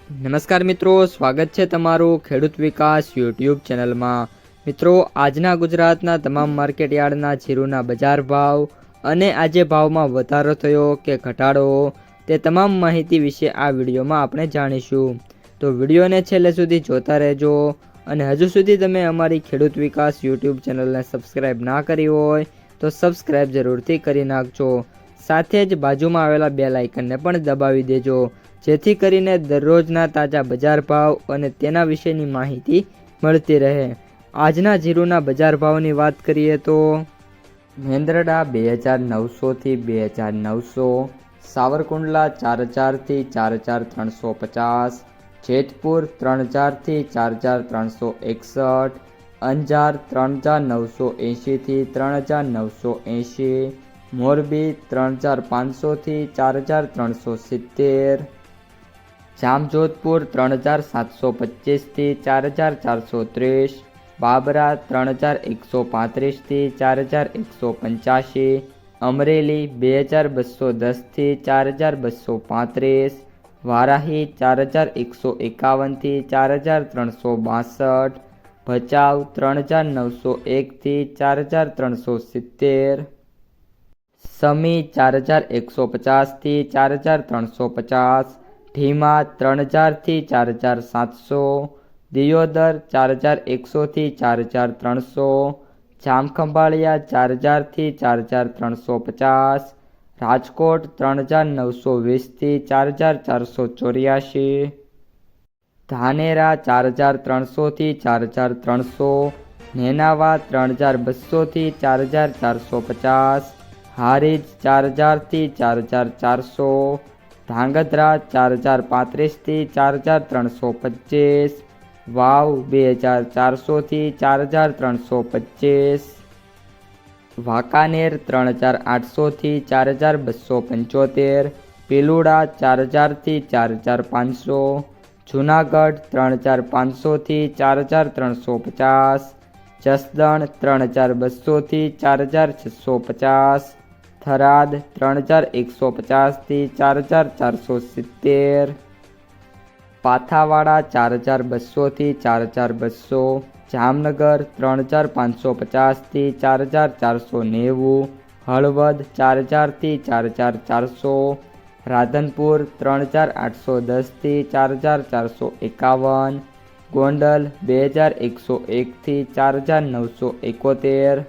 નમસ્કાર મિત્રો, સ્વાગત છે તમારું ખેડૂત વિકાસ યુટ્યુબ ચેનલમાં। મિત્રો, આજના ગુજરાતના તમામ માર્કેટયાર્ડના જીરુના બજાર ભાવ અને આજે ભાવમાં વધારો થયો કે ઘટાડો તે તમામ માહિતી વિશે આ વિડીયોમાં આપણે જાણીશું। તો વિડીયોને છેલ્લે સુધી જોતા રહેજો અને હજુ સુધી તમે અમારી ખેડૂત વિકાસ યુટ્યુબ ચેનલને સબસ્ક્રાઈબ ના કરી હોય તો સબસ્ક્રાઈબ જરૂરથી કરી નાખજો। સાથે જ બાજુમાં આવેલા બેલ આઇકનને પણ દબાવી દેજો, જેથી કરીને દરરોજના તાજા બજાર ભાવ અને તેના વિશેની માહિતી મળતી રહે। આજના જીરુના બજાર ભાવની વાત કરીએ તો મેંદરડા 2900 થી 2900, સાવરકુંડલા 4000 થી 4350, જેતપુર 3000 થી 4361, અંજાર 3980 થી 3980, મોરબી 3500 થી 4370, જામજોધપુર 3725 થી 4430, બાબરા 3135 થી 4185, અમરેલી 2210 થી 4235, વારાહી 4151 થી 4362, ભચાઉ 3901 થી 4370, સમી 4150 થી 4350, ઢીમા 3000 થી 4700, દિયોદર 4100 થી 4300, જામખંભાળિયા 4000 થી 4350, રાજકોટ 3920 થી 4484, ધાનેરા 4300 થી 4300, નેનાવા 3200 થી 4450, હારીજ 4000 થી 4400, ધાંગધ્રા 4035 થી 4325, વાવ 2400 થી 4325, વાંકાનેર 3800 થી 4275, પીલુડા 4000 થી 4500, જૂનાગઢ 3500 થી 4350, જસદણ 3200 થી 4650, થરાદ 3150 થી 4470, પાથાવાડા 4200 થી 4200, જામનગર 3550 થી 4490, હળવદ 4000 થી 4400, રાધનપુર 3810 થી 4451, ગોંડલ 2101 થી 4971,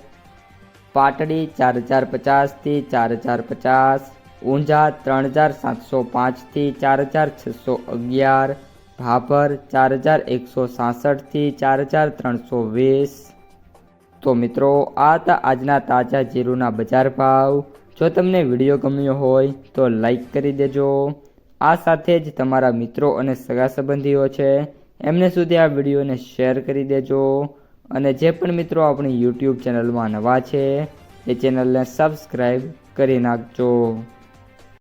પાટડી 4050 થી 4050, ઊંઝા 3705 થી 4611, ભાભર 4166 થી 4320। તો મિત્રો, આ હતા આજના તાજા જીરુના બજાર ભાવ। જો તમને વિડીયો ગમ્યો હોય તો લાઈક કરી દેજો। આ સાથે જ તમારા મિત્રો અને સગા સંબંધીઓ છે એમને સુધી આ વિડીયોને શેર કરી દેજો અને જે પણ મિત્રો આપણી યુટ્યુબ ચેનલમાં નવા છે એ ચેનલને સબસ્ક્રાઈબ કરી નાખજો।